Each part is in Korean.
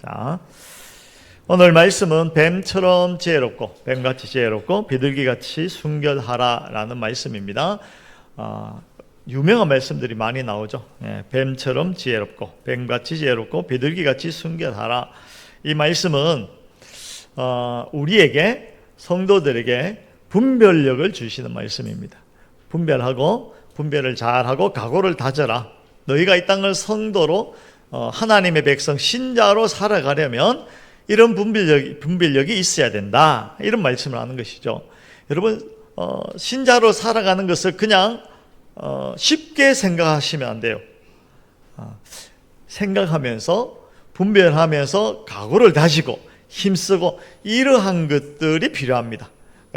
자, 오늘 말씀은 뱀처럼 지혜롭고 뱀같이 지혜롭고 비둘기같이 순결하라 라는 말씀입니다. 유명한 말씀들이 많이 나오죠. 뱀처럼 지혜롭고 뱀같이 지혜롭고 비둘기같이 순결하라. 이 말씀은 우리에게, 성도들에게 분별력을 주시는 말씀입니다. 분별을 잘하고 각오를 다져라. 너희가 이 땅을 성도로 하나님의 백성 신자로 살아가려면 이런 분별력이 있어야 된다, 이런 말씀을 하는 것이죠. 여러분, 신자로 살아가는 것을 그냥 쉽게 생각하시면 안 돼요. 생각하면서 분별하면서 각오를 다지고 힘쓰고 이러한 것들이 필요합니다.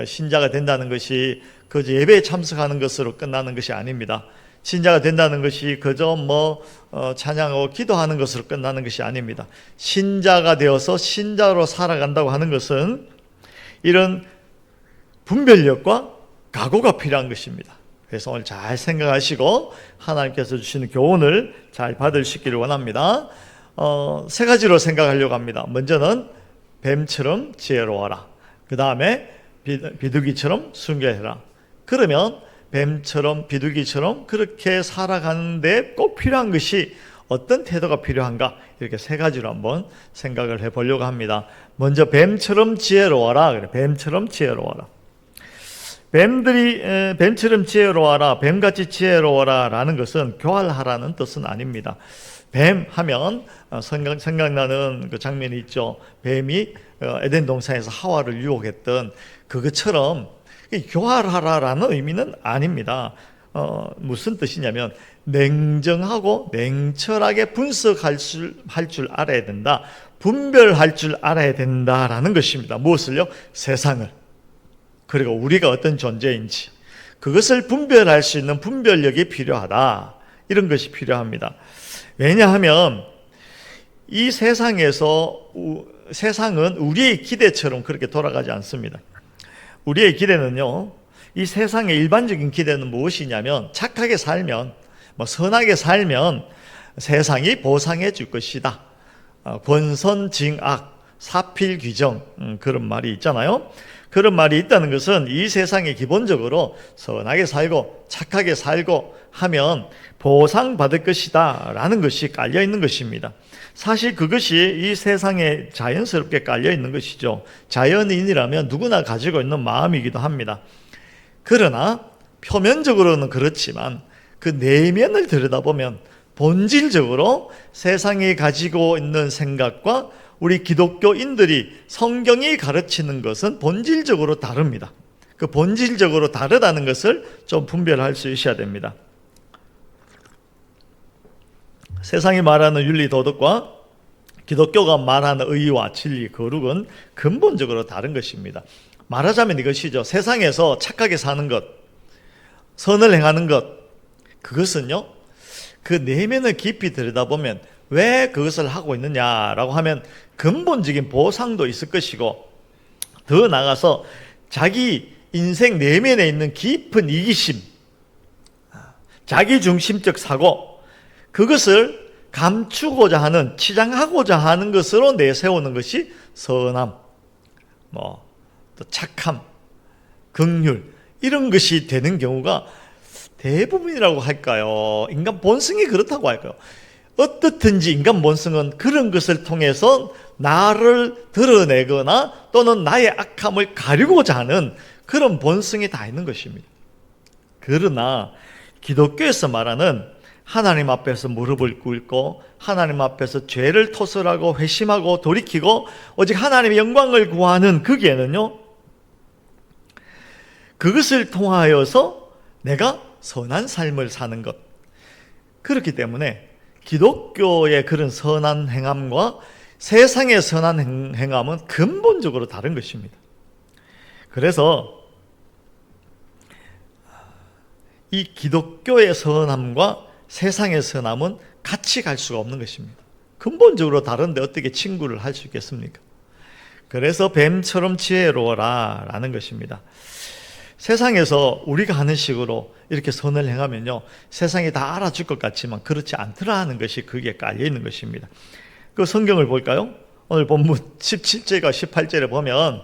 신자가 된다는 것이 그저 예배에 참석하는 것으로 끝나는 것이 아닙니다. 신자가 된다는 것이 그저 찬양하고 기도하는 것으로 끝나는 것이 아닙니다. 신자가 되어서 신자로 살아간다고 하는 것은 이런 분별력과 각오가 필요한 것입니다. 그래서 오늘 잘 생각하시고 하나님께서 주시는 교훈을 잘 받으시기를 원합니다. 세 가지로 생각하려고 합니다. 먼저는 뱀처럼 지혜로워라. 그 다음에 비둘기처럼 순결해라. 그러면 뱀처럼 비둘기처럼 그렇게 살아가는데 꼭 필요한 것이 어떤 태도가 필요한가, 이렇게 세 가지로 한번 생각을 해보려고 합니다. 먼저 뱀처럼 지혜로워라. 그래, 뱀처럼 지혜로워라. 뱀처럼 지혜로워라, 뱀같이 지혜로워라 라는 것은 교활하라는 뜻은 아닙니다. 뱀 하면 생각나는 그 장면이 있죠. 뱀이 에덴 동산에서 하와를 유혹했던 그것처럼 교활하라라는 의미는 아닙니다. 무슨 뜻이냐면 냉정하고 냉철하게 분석할 줄 알아야 된다, 분별할 줄 알아야 된다라는 것입니다. 무엇을요? 세상을, 그리고 우리가 어떤 존재인지 그것을 분별할 수 있는 분별력이 필요하다, 이런 것이 필요합니다. 왜냐하면 이 세상은 우리의 기대처럼 그렇게 돌아가지 않습니다. 우리의 기대는요, 이 세상의 일반적인 기대는 무엇이냐면 착하게 살면, 선하게 살면 세상이 보상해 줄 것이다. 권선징악, 사필귀정, 그런 말이 있잖아요. 그런 말이 있다는 것은 이 세상에 기본적으로 선하게 살고 착하게 살고 하면 보상받을 것이다 라는 것이 깔려 있는 것입니다. 사실 그것이 이 세상에 자연스럽게 깔려 있는 것이죠. 자연인이라면 누구나 가지고 있는 마음이기도 합니다. 그러나 표면적으로는 그렇지만 그 내면을 들여다보면 본질적으로 세상이 가지고 있는 생각과 우리 기독교인들이 성경이 가르치는 것은 본질적으로 다릅니다. 그 본질적으로 다르다는 것을 좀 분별할 수 있어야 됩니다. 세상이 말하는 윤리 도덕과 기독교가 말하는 의와 진리, 거룩은 근본적으로 다른 것입니다. 말하자면 이것이죠. 세상에서 착하게 사는 것, 선을 행하는 것, 그것은요, 그 내면을 깊이 들여다보면 왜 그것을 하고 있느냐라고 하면 근본적인 보상도 있을 것이고, 더 나아가서 자기 인생 내면에 있는 깊은 이기심, 자기중심적 사고, 그것을 감추고자 하는, 치장하고자 하는 것으로 내세우는 것이 선함, 또 착함, 긍휼, 이런 것이 되는 경우가 대부분이라고 할까요? 인간 본성이 그렇다고 할까요? 어떻든지 인간 본성은 그런 것을 통해서 나를 드러내거나 또는 나의 악함을 가리고자 하는 그런 본성이 다 있는 것입니다. 그러나 기독교에서 말하는 하나님 앞에서 무릎을 꿇고 하나님 앞에서 죄를 토설하고 회심하고 돌이키고 오직 하나님의 영광을 구하는 거기에는요, 그것을 통하여서 내가 선한 삶을 사는 것, 그렇기 때문에 기독교의 그런 선한 행함과 세상의 선한 행함은 근본적으로 다른 것입니다. 그래서 이 기독교의 선함과 세상의 선함은 같이 갈 수가 없는 것입니다. 근본적으로 다른데 어떻게 친구를 할 수 있겠습니까? 그래서 뱀처럼 지혜로워라 라는 것입니다. 세상에서 우리가 하는 식으로 이렇게 선을 행하면요, 세상이 다 알아줄 것 같지만 그렇지 않더라 하는 것이 거기에 깔려 있는 것입니다. 그 성경을 볼까요? 오늘 본문 17절과 18절에 보면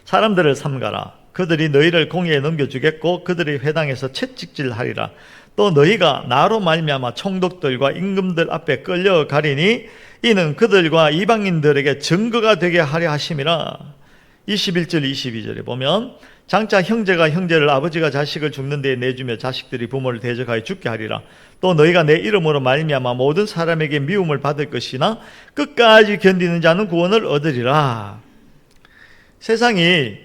사람들을 삼가라. 그들이 너희를 공의에 넘겨주겠고 그들이 회당에서 채찍질하리라. 또 너희가 나로 말미암아 총독들과 임금들 앞에 끌려가리니 이는 그들과 이방인들에게 증거가 되게 하려 하심이라. 21절 22절에 보면 장차 형제가 형제를 아버지가 자식을 죽는 데에 내주며 자식들이 부모를 대적하여 죽게 하리라. 또 너희가 내 이름으로 말미암아 모든 사람에게 미움을 받을 것이나 끝까지 견디는 자는 구원을 얻으리라. 세상이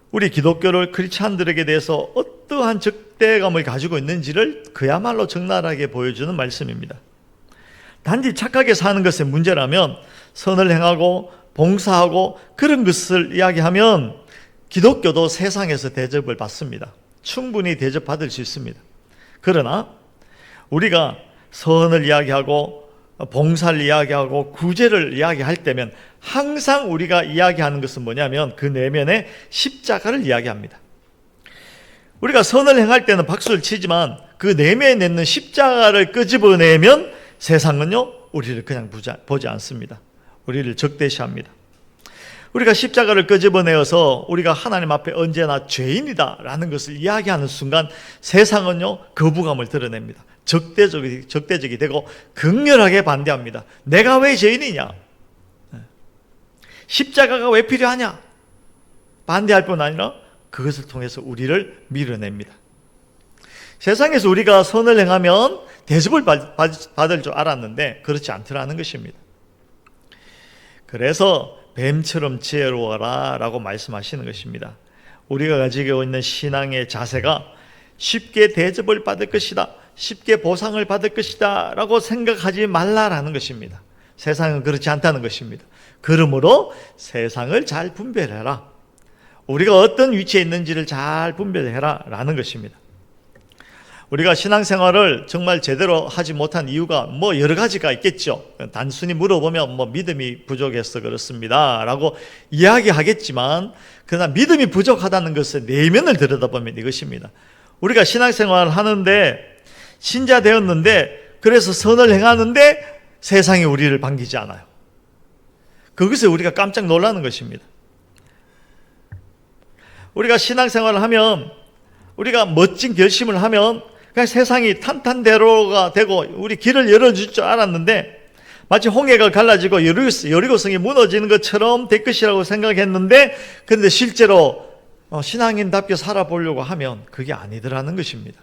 우리 기독교를 크리스찬들에게 대해서 어떠한 적대감을 가지고 있는지를 그야말로 적나라하게 보여주는 말씀입니다. 단지 착하게 사는 것의 문제라면 선을 행하고 봉사하고 그런 것을 이야기하면 기독교도 세상에서 대접을 받습니다. 충분히 대접받을 수 있습니다. 그러나 우리가 선을 이야기하고 봉사를 이야기하고 구제를 이야기할 때면 항상 우리가 이야기하는 것은 뭐냐면 그 내면에 십자가를 이야기합니다. 우리가 선을 행할 때는 박수를 치지만 그 내면에 있는 십자가를 끄집어내면 세상은요 우리를 그냥 보지 않습니다. 우리를 적대시합니다. 우리가 십자가를 끄집어내어서 우리가 하나님 앞에 언제나 죄인이다라는 것을 이야기하는 순간 세상은요 거부감을 드러냅니다. 적대적이 되고 극렬하게 반대합니다. 내가 왜 죄인이냐? 십자가가 왜 필요하냐? 반대할 뿐 아니라 그것을 통해서 우리를 밀어냅니다. 세상에서 우리가 선을 행하면 대접을 받을 줄 알았는데 그렇지 않더라는 것입니다. 그래서 뱀처럼 지혜로워라 라고 말씀하시는 것입니다. 우리가 가지고 있는 신앙의 자세가 쉽게 대접을 받을 것이다, 쉽게 보상을 받을 것이다 라고 생각하지 말라라는 것입니다. 세상은 그렇지 않다는 것입니다. 그러므로 세상을 잘 분별해라. 우리가 어떤 위치에 있는지를 잘 분별해라 라는 것입니다. 우리가 신앙생활을 정말 제대로 하지 못한 이유가 여러 가지가 있겠죠. 단순히 물어보면 믿음이 부족해서 그렇습니다 라고 이야기하겠지만, 그러나 믿음이 부족하다는 것의 내면을 들여다보면 이것입니다. 우리가 신앙생활을 하는데 신자 되었는데 그래서 선을 행하는데 세상이 우리를 반기지 않아요. 그것에 우리가 깜짝 놀라는 것입니다. 우리가 신앙생활을 하면, 우리가 멋진 결심을 하면 그냥 세상이 탄탄대로가 되고 우리 길을 열어줄 줄 알았는데 마치 홍해가 갈라지고 여리고성이 무너지는 것처럼 될 것이라고 생각했는데, 그런데 실제로 신앙인답게 살아보려고 하면 그게 아니더라는 것입니다.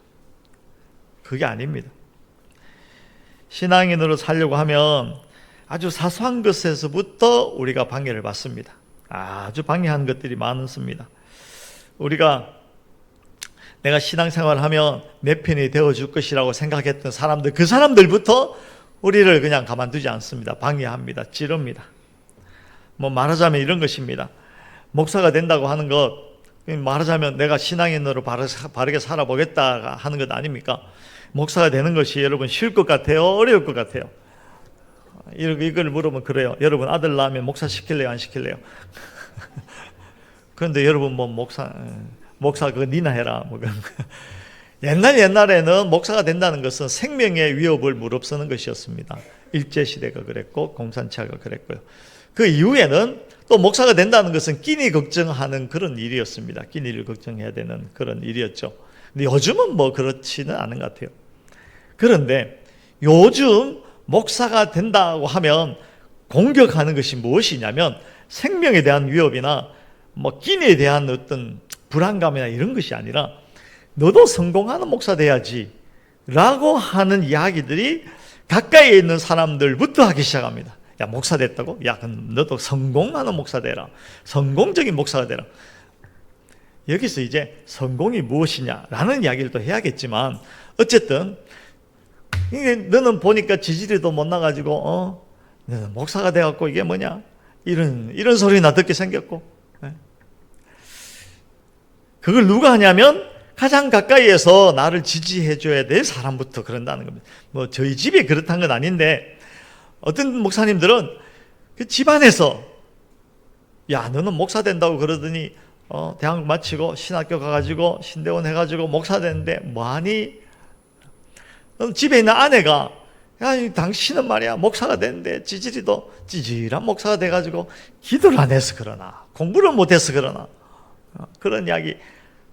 그게 아닙니다. 신앙인으로 살려고 하면 아주 사소한 것에서부터 우리가 방해를 받습니다. 아주 방해하는 것들이 많습니다. 우리가 내가 신앙생활을 하면 내 편이 되어줄 것이라고 생각했던 사람들, 그 사람들부터 우리를 그냥 가만두지 않습니다. 방해합니다. 찌릅니다. 말하자면 이런 것입니다. 목사가 된다고 하는 것, 말하자면 내가 신앙인으로 바르게 살아보겠다 하는 것 아닙니까? 목사가 되는 것이 여러분 쉬울 것 같아요? 어려울 것 같아요? 이걸 물으면 그래요. 여러분 아들 낳으면 목사 시킬래요? 안 시킬래요? 그런데 여러분 목사 그거 니나 해라 옛날에는 목사가 된다는 것은 생명의 위협을 무릅쓰는 것이었습니다. 일제시대가 그랬고 공산체가 그랬고요. 그 이후에는 또 목사가 된다는 것은 끼니 걱정하는 그런 일이었습니다. 끼니를 걱정해야 되는 그런 일이었죠. 근데 요즘은 그렇지는 않은 것 같아요. 그런데 요즘 목사가 된다고 하면 공격하는 것이 무엇이냐면 생명에 대한 위협이나 끼니에 대한 어떤 불안감이나 이런 것이 아니라 너도 성공하는 목사 돼야지 라고 하는 이야기들이 가까이에 있는 사람들부터 하기 시작합니다. 야, 목사 됐다고? 야, 그럼 너도 성공하는 목사 되라. 성공적인 목사가 되라. 여기서 이제 성공이 무엇이냐라는 이야기를 또 해야겠지만, 어쨌든 너는 보니까 지지리도 못 나가지고 너는 목사가 돼갖고 이게 뭐냐 이런 소리나 듣게 생겼고, 그걸 누가 하냐면 가장 가까이에서 나를 지지해줘야 될 사람부터 그런다는 겁니다. 저희 집이 그렇다는 건 아닌데, 어떤 목사님들은 그 집안에서 야, 너는 목사 된다고 그러더니 대학 마치고 신학교 가가지고 신대원 해가지고 목사 되는데 뭐하니? 집에 있는 아내가 야, 당신은 말이야 목사가 됐는데 찌질이도 찌질한 목사가 돼가지고 기도를 안 해서 그러나 공부를 못해서 그러나 그런 이야기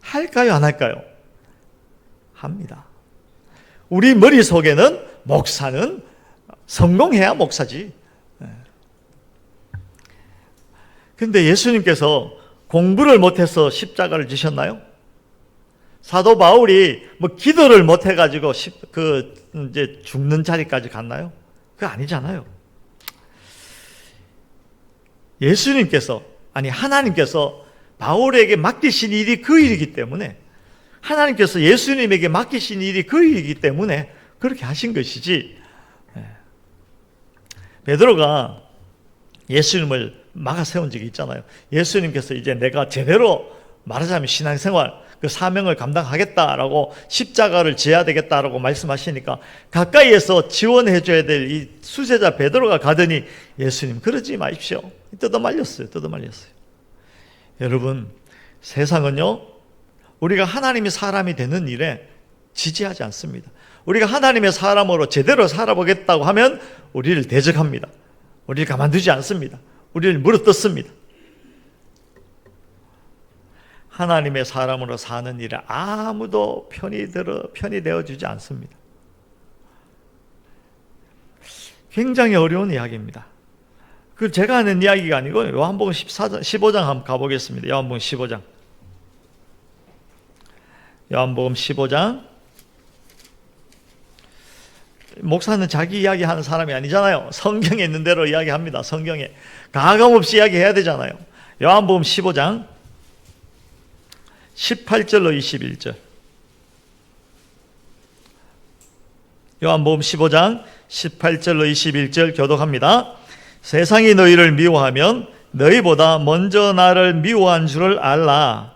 할까요 안 할까요? 합니다. 우리 머릿속에는 목사는 성공해야 목사지. 근데 예수님께서 공부를 못해서 십자가를 지셨나요? 사도 바울이 뭐 기도를 못해가지고 이제 죽는 자리까지 갔나요? 그거 아니잖아요. 하나님께서 바울에게 맡기신 일이 그 일이기 때문에, 하나님께서 예수님에게 맡기신 일이 그 일이기 때문에 그렇게 하신 것이지. 베드로가 예수님을 막아 세운 적이 있잖아요. 예수님께서 이제 내가 제대로 말하자면 신앙생활, 그 사명을 감당하겠다라고 십자가를 져야 되겠다라고 말씀하시니까 가까이에서 지원해 줘야 될 이 수제자 베드로가 가더니 예수님 그러지 마십시오. 뜯어 말렸어요. 여러분, 세상은요, 우리가 하나님의 사람이 되는 일에 지지하지 않습니다. 우리가 하나님의 사람으로 제대로 살아보겠다고 하면 우리를 대적합니다. 우리를 가만두지 않습니다. 우리를 물어뜯습니다. 하나님의 사람으로 사는 일에 아무도 편이 되어주지 않습니다. 굉장히 어려운 이야기입니다. 그 제가 하는 이야기가 아니고 요한복음 15장 한번 가보겠습니다. 요한복음 15장. 요한복음 15장. 목사는 자기 이야기하는 사람이 아니잖아요. 성경에 있는 대로 이야기합니다. 성경에 가감없이 이야기해야 되잖아요. 요한복음 15장 18절로 21절. 요한복음 15장 18절로 21절 교독합니다. 세상이 너희를 미워하면 너희보다 먼저 나를 미워한 줄을 알라.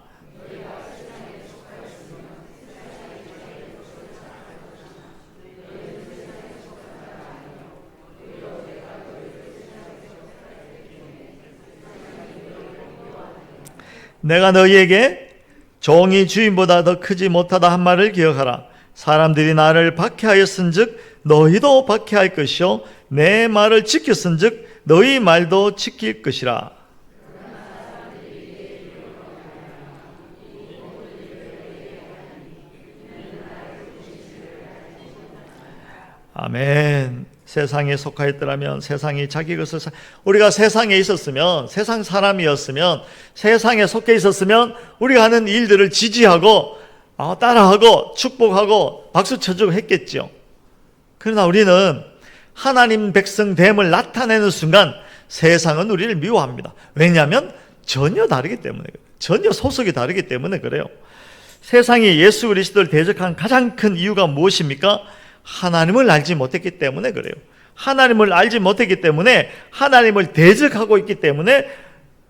내가 너희에게 종이 주인보다 더 크지 못하다 한 말을 기억하라. 사람들이 나를 박해하였은즉 너희도 박해할 것이요 내 말을 지켰은즉 너희 말도 지킬 것이라. 아멘. 세상에 속하였더라면 세상이 자기 것을 우리가 세상에 있었으면, 세상 사람이었으면, 세상에 속해 있었으면 우리가 하는 일들을 지지하고 따라하고 축복하고 박수 쳐주고 했겠죠. 그러나 우리는 하나님 백성 됨을 나타내는 순간 세상은 우리를 미워합니다. 왜냐하면 전혀 다르기 때문에 그래요. 전혀 소속이 다르기 때문에 그래요. 세상이 예수 그리스도를 대적한 가장 큰 이유가 무엇입니까? 하나님을 알지 못했기 때문에 그래요. 하나님을 알지 못했기 때문에 하나님을 대적하고 있기 때문에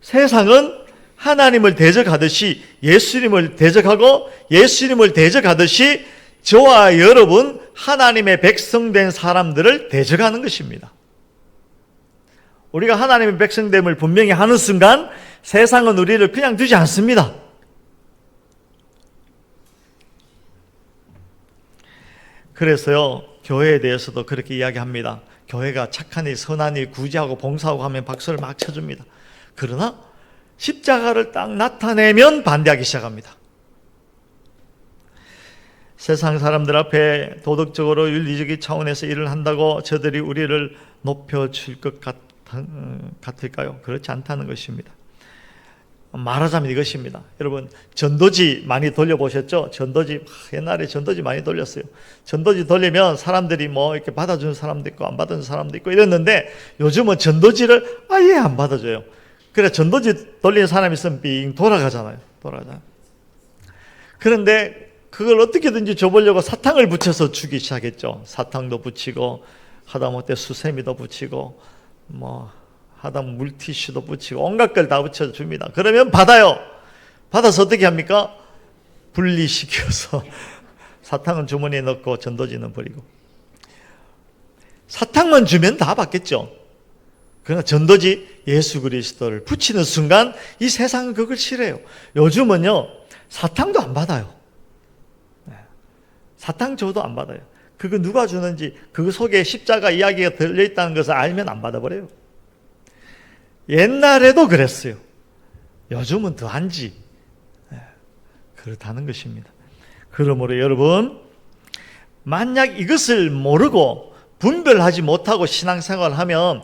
세상은 하나님을 대적하듯이 예수님을 대적하고 예수님을 대적하듯이 저와 여러분 하나님의 백성된 사람들을 대적하는 것입니다. 우리가 하나님의 백성됨을 분명히 하는 순간 세상은 우리를 그냥 두지 않습니다. 그래서요, 교회에 대해서도 그렇게 이야기합니다. 교회가 착한 일, 선한 일, 구제하고 봉사하고 하면 박수를 막 쳐줍니다. 그러나 십자가를 딱 나타내면 반대하기 시작합니다. 세상 사람들 앞에 도덕적으로 윤리적인 차원에서 일을 한다고 저들이 우리를 높여줄 것 같을까요? 그렇지 않다는 것입니다. 말하자면 이것입니다. 여러분, 전도지 많이 돌려보셨죠? 전도지, 옛날에 전도지 많이 돌렸어요. 전도지 돌리면 사람들이 뭐 이렇게 받아주는 사람도 있고 안 받아주는 사람도 있고 이랬는데 요즘은 전도지를 아예 안 받아줘요. 그래, 전도지 돌리는 사람이 있으면 빙 돌아가잖아요. 그런데 그걸 어떻게든지 줘보려고 사탕을 붙여서 주기 시작했죠. 사탕도 붙이고 하다못해 수세미도 붙이고 하다못해 물티슈도 붙이고 온갖 걸 다 붙여줍니다. 그러면 받아요. 받아서 어떻게 합니까? 분리시켜서 사탕은 주머니에 넣고 전도지는 버리고. 사탕만 주면 다 받겠죠. 그러나 전도지 예수 그리스도를 붙이는 순간 이 세상은 그걸 싫어해요. 요즘은요, 사탕도 안 받아요. 사탕 줘도 안 받아요. 그거 누가 주는지, 그 속에 십자가 이야기가 들려있다는 것을 알면 안 받아버려요. 옛날에도 그랬어요. 요즘은 더한지. 그렇다는 것입니다. 그러므로 여러분, 만약 이것을 모르고 분별하지 못하고 신앙생활을 하면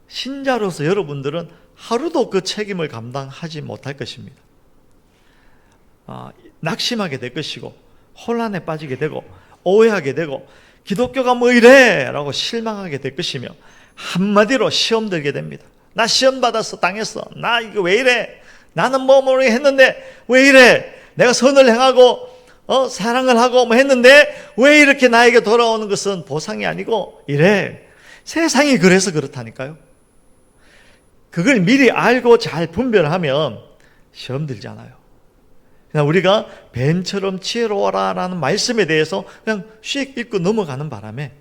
신자로서 여러분들은 하루도 그 책임을 감당하지 못할 것입니다. 낙심하게 될 것이고, 혼란에 빠지게 되고, 오해하게 되고, 기독교가 뭐 이래 라고 실망하게 될 것이며, 한마디로 시험 들게 됩니다. 나 시험 받았어, 당했어. 나 이거 왜 이래? 나는 뭐 했는데 왜 이래? 내가 선을 행하고 사랑을 하고 뭐 했는데 왜 이렇게 나에게 돌아오는 것은 보상이 아니고 이래. 세상이 그래서 그렇다니까요. 그걸 미리 알고 잘 분별하면 시험 들지 않아요. 그냥 우리가 뱀처럼 지혜로워라 라는 말씀에 대해서 그냥 씩 읽고 넘어가는 바람에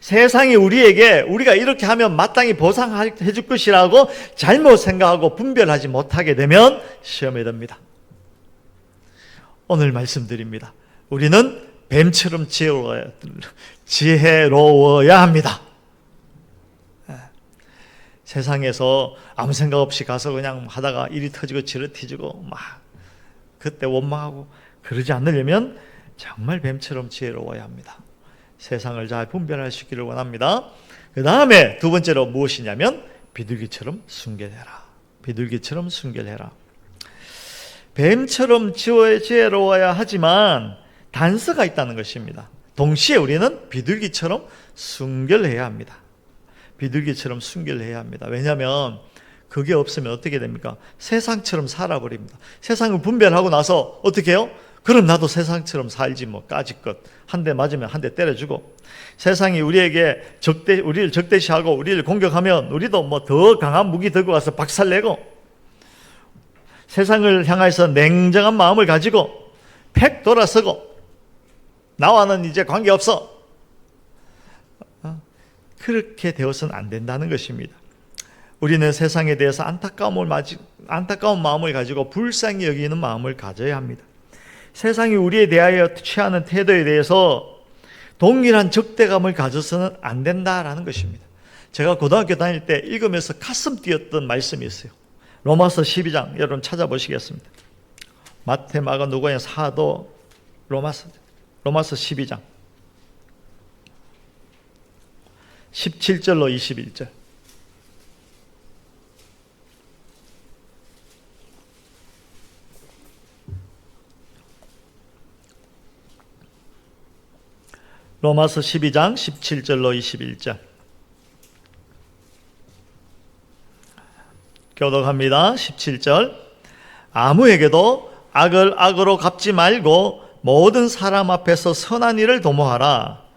세상이 우리에게 우리가 이렇게 하면 마땅히 보상해 줄 것이라고 잘못 생각하고 분별하지 못하게 되면 시험에 듭니다. 오늘 말씀드립니다. 우리는 뱀처럼 지혜로워야 합니다. 세상에서 아무 생각 없이 가서 그냥 하다가 일이 터지고 지를 터지고 막 그때 원망하고 그러지 않으려면 정말 뱀처럼 지혜로워야 합니다. 세상을 잘 분별할 수 있기를 원합니다. 그 다음에 두 번째로 무엇이냐면 비둘기처럼 순결해라. 비둘기처럼 순결해라. 뱀처럼 지혜로워야 하지만 단서가 있다는 것입니다. 동시에 우리는 비둘기처럼 순결해야 합니다. 비둘기처럼 순결해야 합니다. 왜냐하면 그게 없으면 어떻게 됩니까? 세상처럼 살아버립니다. 세상을 분별하고 나서 어떻게 해요? 그럼 나도 세상처럼 살지 뭐 까짓것. 한 대 맞으면 한 대 때려주고, 세상이 우리를 적대시하고 우리를 공격하면 우리도 뭐 더 강한 무기 들고 가서 박살내고, 세상을 향해서 냉정한 마음을 가지고 팩 돌아서고 나와는 이제 관계없어. 그렇게 되어서는 안 된다는 것입니다. 우리는 세상에 대해서 안타까운 마음을 가지고 불쌍히 여기는 마음을 가져야 합니다. 세상이 우리에 대하여 취하는 태도에 대해서 동일한 적대감을 가져서는 안 된다라는 것입니다. 제가 고등학교 다닐 때 읽으면서 가슴 뛰었던 말씀이 있어요. 로마서 12장 여러분 찾아보시겠습니다. 마태, 마가, 누가의 사도, 로마서 12장 17절로 21절. 로마서 12장 17절로 21절. 교독합니다. 17절. 아무에게도 악을 악으로 갚지 말고 모든 사람 앞에서 선한 일을 도모하라.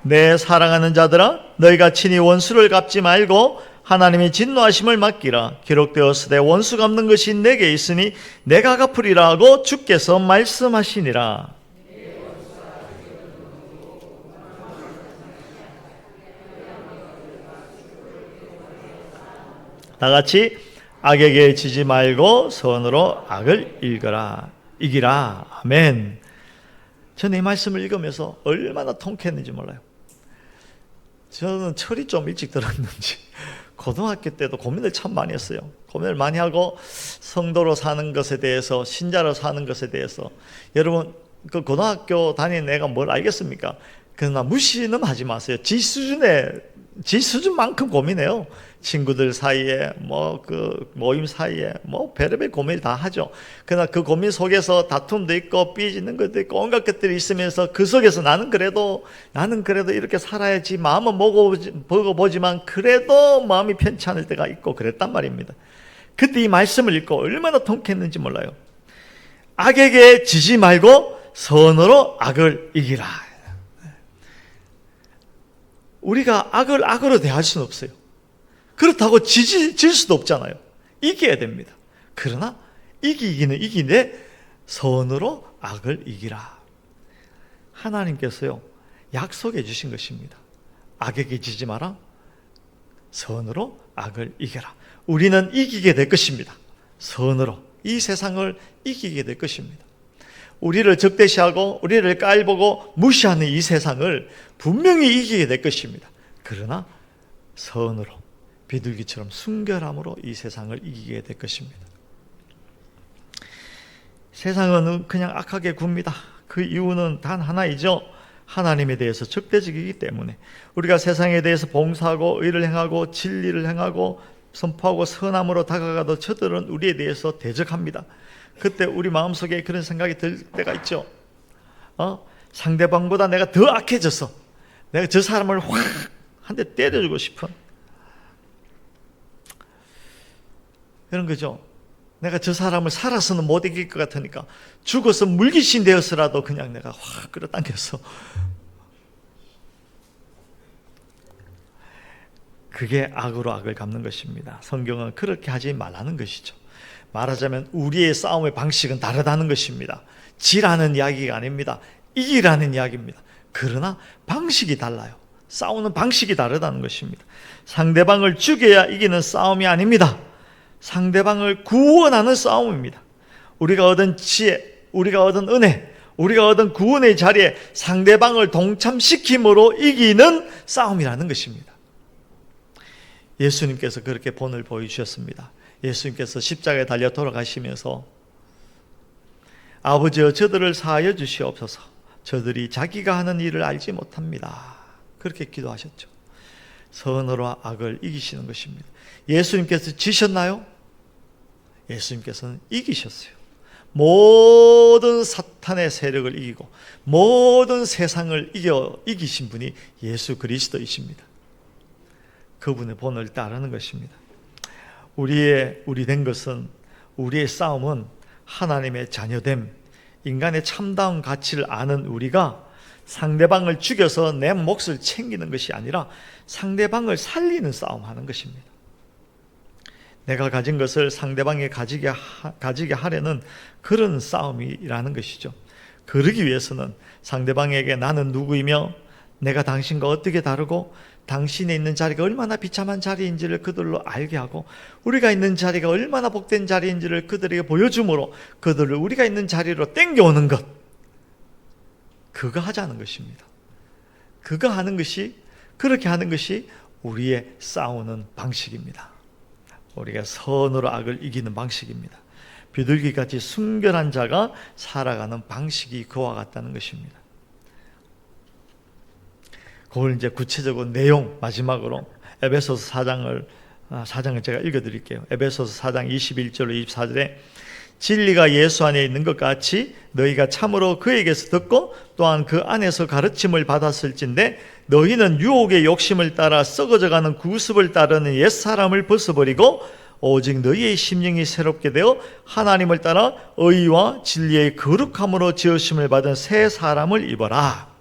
내 사랑하는 자들아, 너희가 친히 원수를 갚지 말고 하나님이 진노하심을 맡기라. 기록되었으되 원수 갚는 것이 내게 있으니 내가 갚으리라 하고 주께서 말씀하시니라. 다 같이 악에게 지지 말고 선으로 악을 이기라. 아멘. 저는 이 말씀을 읽으면서 얼마나 통쾌했는지 몰라요. 저는 철이 좀 일찍 들었는지 고등학교 때도 고민을 참 많이 했어요. 고민을 많이 하고 성도로 사는 것에 대해서, 신자로 사는 것에 대해서. 여러분, 그 고등학교 다니는 애가 뭘 알겠습니까? 그러나 무시는 하지 마세요. 지 수준만큼 고민해요. 친구들 사이에, 모임 사이에, 별의별 고민을 다 하죠. 그러나 그 고민 속에서 다툼도 있고, 삐지는 것도 있고, 온갖 것들이 있으면서 그 속에서 나는 그래도 이렇게 살아야지 마음은 먹어보지만 그래도 마음이 편치 않을 때가 있고 그랬단 말입니다. 그때 이 말씀을 읽고 얼마나 통쾌했는지 몰라요. 악에게 지지 말고 선으로 악을 이기라. 우리가 악을 악으로 대할 수는 없어요. 그렇다고 질 수도 없잖아요. 이겨야 됩니다. 그러나 이기기는 이기는데 선으로 악을 이기라. 하나님께서요, 약속해 주신 것입니다. 악에게 지지 마라. 선으로 악을 이겨라. 우리는 이기게 될 것입니다. 선으로 이 세상을 이기게 될 것입니다. 우리를 적대시하고 우리를 깔보고 무시하는 이 세상을 분명히 이기게 될 것입니다. 그러나 선으로, 비둘기처럼 순결함으로 이 세상을 이기게 될 것입니다. 세상은 그냥 악하게 굽니다. 그 이유는 단 하나이죠. 하나님에 대해서 적대적이기 때문에. 우리가 세상에 대해서 봉사하고 의를 행하고 진리를 행하고 선포하고 선함으로 다가가도 저들은 우리에 대해서 대적합니다. 그때 우리 마음속에 그런 생각이 들 때가 있죠. 상대방보다 내가 더 악해져서 내가 저 사람을 확 한 대 때려주고 싶은 그런 거죠. 내가 저 사람을 살아서는 못 이길 것 같으니까 죽어서 물귀신 되어서라도 그냥 내가 확 끌어당겨서, 그게 악으로 악을 갚는 것입니다. 성경은 그렇게 하지 말라는 것이죠. 말하자면 우리의 싸움의 방식은 다르다는 것입니다. 지라는 이야기가 아닙니다. 이기라는 이야기입니다. 그러나 방식이 달라요. 싸우는 방식이 다르다는 것입니다. 상대방을 죽여야 이기는 싸움이 아닙니다. 상대방을 구원하는 싸움입니다. 우리가 얻은 지혜, 우리가 얻은 은혜, 우리가 얻은 구원의 자리에 상대방을 동참시킴으로 이기는 싸움이라는 것입니다. 예수님께서 그렇게 본을 보여주셨습니다. 예수님께서 십자가에 달려 돌아가시면서 아버지여 저들을 사하여 주시옵소서, 저들이 자기가 하는 일을 알지 못합니다. 그렇게 기도하셨죠. 선으로 악을 이기시는 것입니다. 예수님께서 지셨나요? 예수님께서는 이기셨어요. 모든 사탄의 세력을 이기고 모든 세상을 이기신 분이 예수 그리스도이십니다. 그분의 본을 따르는 것입니다. 우리 된 것은, 우리의 싸움은 하나님의 자녀됨, 인간의 참다운 가치를 아는 우리가 상대방을 죽여서 내 몫을 챙기는 것이 아니라 상대방을 살리는 싸움하는 것입니다. 내가 가진 것을 상대방이 가지게 하려는 그런 싸움이라는 것이죠. 그러기 위해서는 상대방에게 나는 누구이며 내가 당신과 어떻게 다르고 당신의 있는 자리가 얼마나 비참한 자리인지를 그들로 알게 하고 우리가 있는 자리가 얼마나 복된 자리인지를 그들에게 보여줌으로 그들을 우리가 있는 자리로 땡겨오는 것, 그거 하자는 것입니다. 그거 하는 것이, 그렇게 하는 것이 우리의 싸우는 방식입니다. 우리가 선으로 악을 이기는 방식입니다. 비둘기같이 순결한 자가 살아가는 방식이 그와 같다는 것입니다. 그걸 이제 구체적으로 내용, 마지막으로 에베소서 4장을 제가 읽어드릴게요. 에베소서 4장 21절로 24절에 진리가 예수 안에 있는 것 같이 너희가 참으로 그에게서 듣고 또한 그 안에서 가르침을 받았을진데 너희는 유혹의 욕심을 따라 썩어져가는 구습을 따르는 옛사람을 벗어버리고 오직 너희의 심령이 새롭게 되어 하나님을 따라 의와 진리의 거룩함으로 지으심을 받은 새 사람을 입어라.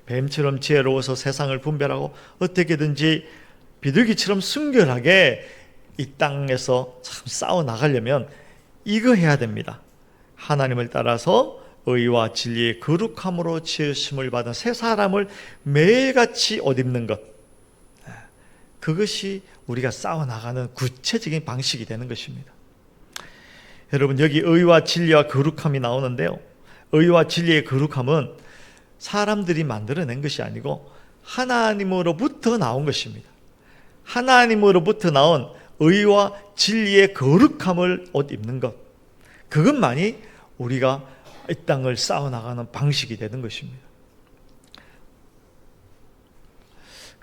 뱀처럼 지혜로워서 세상을 분별하고 어떻게든지 비둘기처럼 순결하게 이 땅에서 참 싸워 나가려면 이거 해야 됩니다. 하나님을 따라서 의와 진리의 거룩함으로 지으심을 받은 새 사람을 매일같이 옷 입는 것, 그것이 우리가 싸워나가는 구체적인 방식이 되는 것입니다. 여러분, 여기 의와 진리와 거룩함이 나오는데요, 의와 진리의 거룩함은 사람들이 만들어낸 것이 아니고 하나님으로부터 나온 것입니다. 하나님으로부터 나온 의와 진리의 거룩함을 옷 입는 것, 그것만이 우리가 이 땅을 싸워나가는 방식이 되는 것입니다.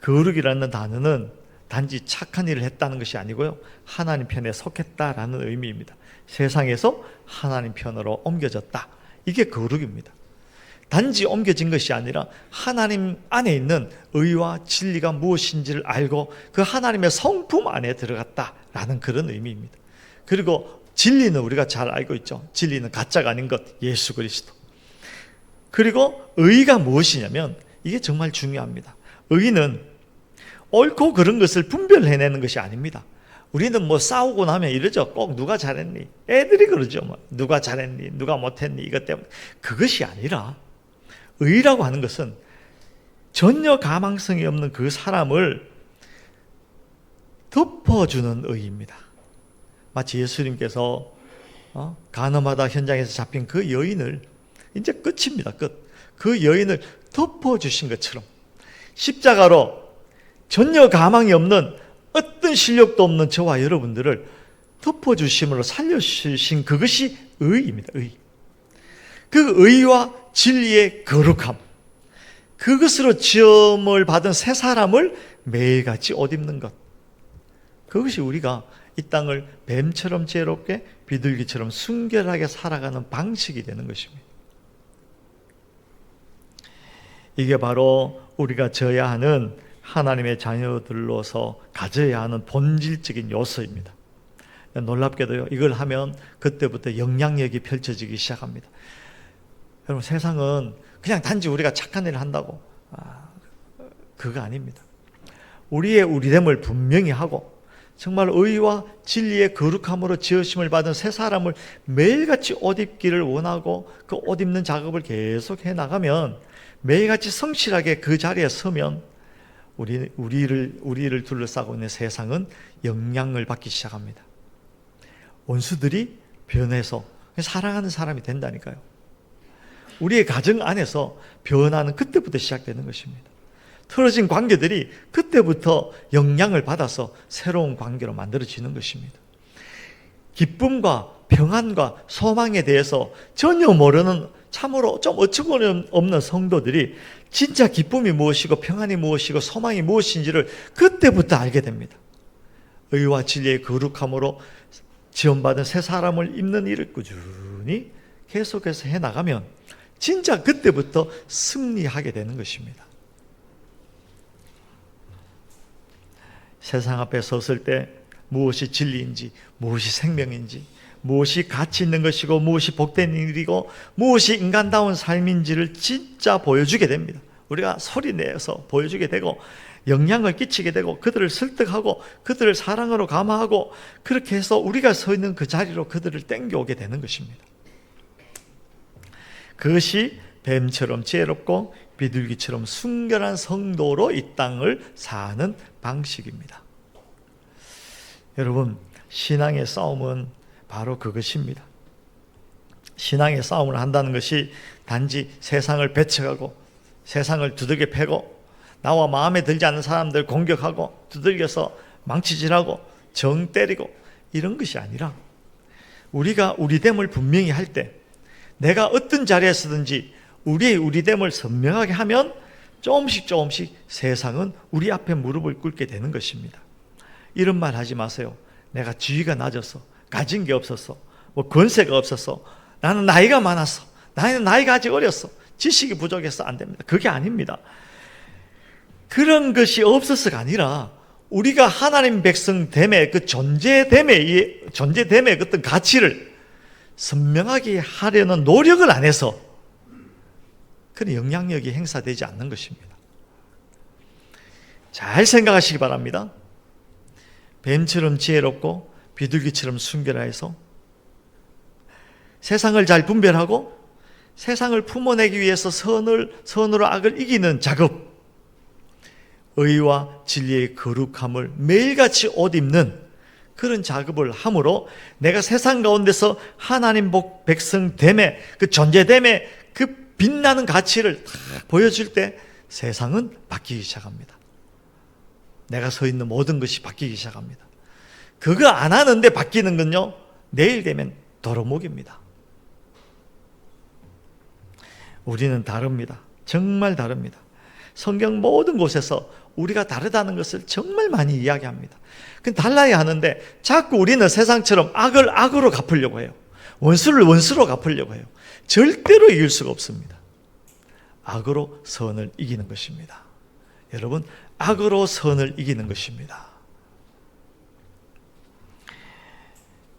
거룩이라는 단어는 단지 착한 일을 했다는 것이 아니고요, 하나님 편에 속했다라는 의미입니다. 세상에서 하나님 편으로 옮겨졌다, 이게 거룩입니다. 단지 옮겨진 것이 아니라 하나님 안에 있는 의와 진리가 무엇인지를 알고 그 하나님의 성품 안에 들어갔다라는 그런 의미입니다. 그리고 진리는 우리가 잘 알고 있죠. 진리는 가짜가 아닌 것, 예수 그리스도. 그리고 의가 무엇이냐면, 이게 정말 중요합니다. 의는 옳고 그른 것을 분별해내는 것이 아닙니다. 우리는 뭐 싸우고 나면 이러죠. 꼭 누가 잘했니? 애들이 그러죠. 뭐 누가 잘했니? 누가 못했니? 이것 때문에. 그것이 아니라 의라고 하는 것은 전혀 가망성이 없는 그 사람을 덮어주는 의입니다. 마치 예수님께서 가늠하다 현장에서 잡힌 그 여인을 이제 끝입니다. 끝. 그 여인을 덮어주신 것처럼 십자가로 전혀 가망이 없는 어떤 실력도 없는 저와 여러분들을 덮어주심으로 살려주신 그것이 의입니다. 의. 그 의와 진리의 거룩함, 그것으로 지음을 받은 새 사람을 매일같이 옷 입는 것, 그것이 우리가 이 땅을 뱀처럼 지혜롭게 비둘기처럼 순결하게 살아가는 방식이 되는 것입니다. 이게 바로 우리가 져야 하는 하나님의 자녀들로서 가져야 하는 본질적인 요소입니다. 놀랍게도요, 이걸 하면 그때부터 영향력이 펼쳐지기 시작합니다. 여러분, 세상은 그냥 단지 우리가 착한 일을 한다고 그거 아닙니다. 우리의 우리됨을 분명히 하고 정말 의와 진리의 거룩함으로 지으심을 받은 새 사람을 매일같이 옷 입기를 원하고 그 옷 입는 작업을 계속 해나가면, 매일같이 성실하게 그 자리에 서면 우리를 둘러싸고 있는 세상은 영향을 받기 시작합니다. 원수들이 변해서 사랑하는 사람이 된다니까요. 우리의 가정 안에서 변화는 그때부터 시작되는 것입니다. 틀어진 관계들이 그때부터 영향을 받아서 새로운 관계로 만들어지는 것입니다. 기쁨과 평안과 소망에 대해서 전혀 모르는, 참으로 좀 어처구니 없는 성도들이 진짜 기쁨이 무엇이고 평안이 무엇이고 소망이 무엇인지를 그때부터 알게 됩니다. 의와 진리의 거룩함으로 지원받은 새 사람을 입는 일을 꾸준히 계속해서 해나가면 진짜 그때부터 승리하게 되는 것입니다. 세상 앞에 섰을 때 무엇이 진리인지, 무엇이 생명인지, 무엇이 가치 있는 것이고 무엇이 복된 일이고 무엇이 인간다운 삶인지를 진짜 보여주게 됩니다. 우리가 소리내서 보여주게 되고 영향을 끼치게 되고 그들을 설득하고 그들을 사랑으로 감화하고, 그렇게 해서 우리가 서 있는 그 자리로 그들을 땡겨오게 되는 것입니다. 그것이 뱀처럼 지혜롭고 비둘기처럼 순결한 성도로 이 땅을 사는 방식입니다. 여러분, 신앙의 싸움은 바로 그것입니다. 신앙의 싸움을 한다는 것이 단지 세상을 배척하고 세상을 두들겨 패고 나와 마음에 들지 않는 사람들 공격하고 두들겨서 망치질하고 정 때리고 이런 것이 아니라, 우리가 우리됨을 분명히 할 때 내가 어떤 자리에서든지 우리의 우리됨을 선명하게 하면 조금씩 세상은 우리 앞에 무릎을 꿇게 되는 것입니다. 이런 말 하지 마세요. 내가 지위가 낮아서, 가진 게 없었어, 뭐 권세가 없었어, 나는 나이가 많았어, 나는 나이가 아직 어렸어, 지식이 부족해서 안 됩니다. 그게 아닙니다. 그런 것이 없어서가 아니라 우리가 하나님 백성됨의 그 존재됨의 어떤 가치를 선명하게 하려는 노력을 안 해서 그런 영향력이 행사되지 않는 것입니다. 잘 생각하시기 바랍니다. 뱀처럼 지혜롭고 비둘기처럼 순결해서 세상을 잘 분별하고 세상을 품어내기 위해서 선으로 악을 이기는 작업, 의와 진리의 거룩함을 매일같이 옷 입는 그런 작업을 함으로 내가 세상 가운데서 하나님 백성됨의 그 존재됨의 그 빛나는 가치를 다 보여줄 때 세상은 바뀌기 시작합니다. 내가 서 있는 모든 것이 바뀌기 시작합니다. 그거 안 하는데 바뀌는 건요, 내일 되면 도루묵입니다. 우리는 다릅니다. 정말 다릅니다. 성경 모든 곳에서 우리가 다르다는 것을 정말 많이 이야기합니다. 그 달라야 하는데 자꾸 우리는 세상처럼 악을 악으로 갚으려고 해요. 원수를 원수로 갚으려고 해요. 절대로 이길 수가 없습니다. 악으로 선을 이기는 것입니다. 여러분, 악으로 선을 이기는 것입니다.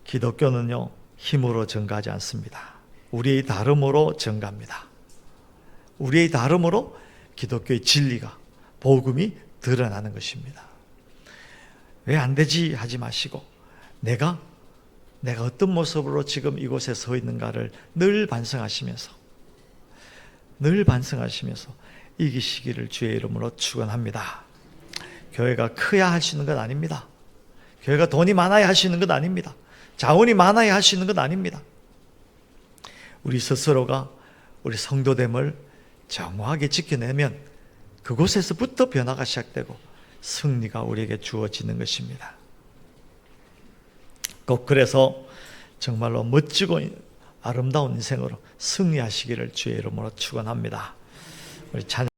기독교는요, 힘으로 증가하지 않습니다. 우리의 다름으로 증가합니다. 우리의 다름으로 기독교의 진리가, 복음이 드러나는 것입니다. 왜 안 되지 하지 마시고 내가 어떤 모습으로 지금 이곳에 서 있는가를 늘 반성하시면서 이기시기를 주의 이름으로 축원합니다. 교회가 커야 할 수 있는 건 아닙니다. 교회가 돈이 많아야 할 수 있는 건 아닙니다. 자원이 많아야 할 수 있는 건 아닙니다. 우리 스스로가 우리 성도됨을 정확하게 지켜내면 그곳에서부터 변화가 시작되고 승리가 우리에게 주어지는 것입니다. 꼭 그래서 정말로 멋지고 아름다운 인생으로 승리하시기를 주의 이름으로 축원합니다. 우리 찬양